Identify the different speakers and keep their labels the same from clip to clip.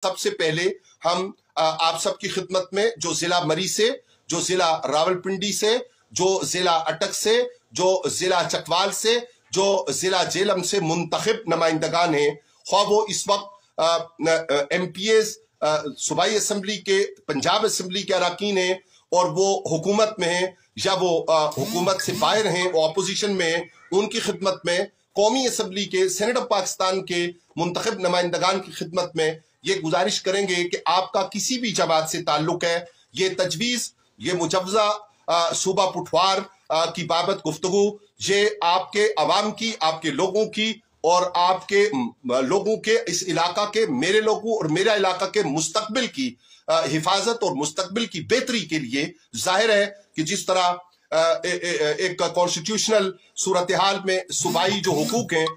Speaker 1: सबसे पहले हम आप सबकी खिदमत में जो जिला मरी से, जो जिला रावलपिंडी से, जो जिला अटक से, जो जिला चकवाल से, जो जिला जेलम से मुंतखब नुमाइंदगान हैं, ख्वाह वो इस वक्त MPAs सूबाई असम्बली के, पंजाब असम्बली के अरकान हैं और वो हुकूमत में हैं या वो हुकूमत से बाहर हैं, वो अपोजिशन में हैं, उनकी खिदमत में, कौमी असम्बली के, सेनेट ऑफ पाकिस्तान के मुंतखब नुमाइंदगान की खिदमत में ये गुजारिश करेंगे कि आपका किसी भी जमात से ताल्लुक है, ये तजवीज़, ये मुजव्वज़ा सूबा पुठवार की बाबत गुफ्तगू, ये आपके अवाम की, आपके लोगों की और आपके लोगों के, इस इलाका के, मेरे लोगों और मेरा इलाका के मुस्तकबिल की हिफाजत और मुस्तकबिल की बेहतरी के लिए जाहिर है कि जिस तरह एक कॉन्स्टिट्यूशनल सूरत हाल में सूबाई जो हुकूक हैं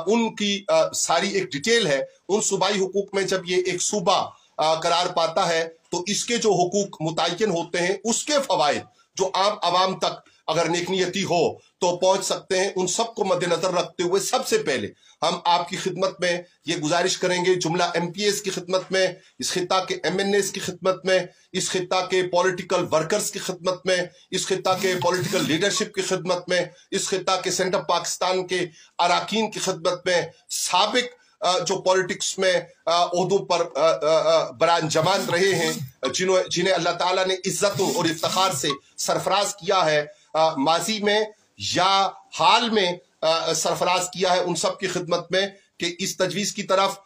Speaker 1: उनकी सारी एक डिटेल है। उन सूबाई हुकूक में जब ये एक सूबा करार पाता है तो इसके जो हुकूक मुतय्यन होते हैं, उसके फवायद जो आम आवाम तक अगर नेकनियती हो तो पहुंच सकते हैं। उन सब को मद्देनजर रखते हुए सबसे पहले हम आपकी खिदमत में ये गुजारिश करेंगे, जुमला MPAs की खिदमत में, इस खिता के MNAs की खिदमत में, इस खिता के पॉलिटिकल वर्कर्स की खिदमत में, इस खिता के पॉलिटिकल लीडरशिप की खिदमत में, इस खिता के सेंटर पाकिस्तान के अरकान की खिदमत में, साबिक जो पॉलिटिक्स में ओहदों पर बरांजमान रहे हैं, जिन्हें अल्लाह ताला ने इज्जत और इफ्तिखार से सरफराज किया है, माजी में या हाल में सरफराज किया है, उन सब की खिदमत में कि इस तजवीज़ की तरफ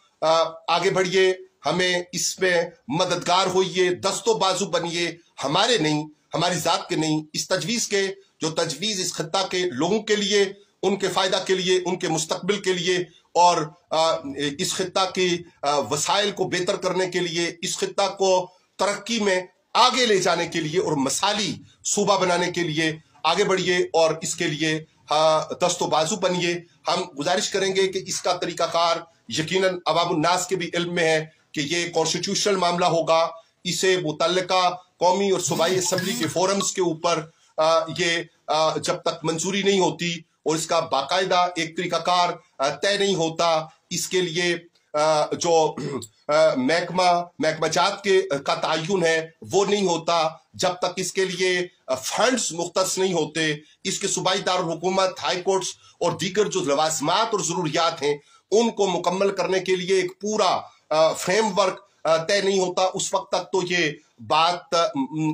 Speaker 1: आगे बढ़िए, हमें इसमें मददगार होइए, दस्तो बाजू बनिए, हमारे नहीं, हमारी जात के नहीं, इस तजवीज़ के, जो तजवीज़ इस खिता के लोगों के लिए, उनके फ़ायदा के लिए, उनके मुस्तकबिल के लिए और इस खिता की वसाइल को बेहतर करने के लिए, इस खिता को तरक्की में आगे ले जाने के लिए और मसाली सूबा बनाने के लिए आगे बढ़िए और इसके लिए दस्तो बाजू बनिए। हम गुजारिश करेंगे कि इसका तरीकाकार यकीनन अवामुन्नास के भी इल्म में है कि ये कॉन्स्टिट्यूशनल मामला होगा, इसे मुतल्लिका कौमी और सूबाई असम्बली के फोरम्स के ऊपर ये जब तक मंजूरी नहीं होती और इसका बाकायदा एक तरीकाकार तय नहीं होता, इसके लिए जो महकमा जात के का तयन है वो नहीं होता, जब तक इसके लिए फंड्स मुख्तस नहीं होते, इसके सूबाई दारुल हुकूमत, हाई कोर्ट्स और दीगर जो लवाज़िमात और ज़रूरियात हैं उनको मुकम्मल करने के लिए एक पूरा फ्रेमवर्क तय नहीं होता, उस वक्त तक तो ये बात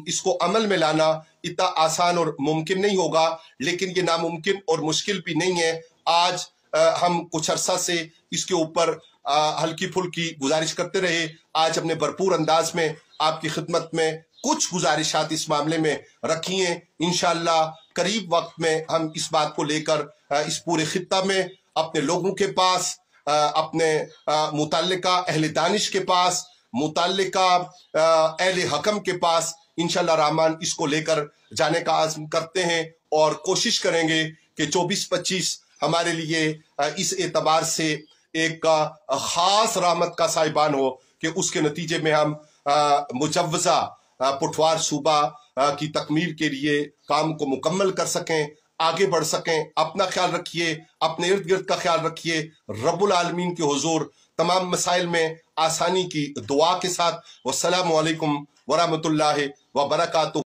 Speaker 1: इसको अमल में लाना इतना आसान और मुमकिन नहीं होगा। लेकिन ये नामुमकिन और मुश्किल भी नहीं है। आज हम कुछ अरसा से इसके ऊपर हल्की फुल्की गुजारिश करते रहे, आज अपने भरपूर अंदाज में आपकी खिदमत में कुछ गुजारिशात इस मामले में रखी हैं। इंशाअल्लाह करीब वक्त में हम इस बात को लेकर इस पूरे खित्ता में अपने लोगों के पास, अपने मुतल्लिका अहले दानिश के पास, मुतल्लिका अहले हकम के पास इंशाअल्लाह रहमान इसको लेकर जाने का आज़म करते हैं और कोशिश करेंगे कि 24-25 हमारे लिए इस एतबार से एक खास रहमत का साहिबान हो कि उसके नतीजे में हम मुजव्वज़ा पुठवार सूबा की तकमील के लिए काम को मुकम्मल कर सकें, आगे बढ़ सकें। अपना ख्याल रखिए, अपने इर्द गिर्द का ख्याल रखिए। रब्बुल आलमीन के हुजूर तमाम मसाइल में आसानी की दुआ के साथ। वस्सलामु अलैकुम वरहमतुल्लाहि व बरकातुहू।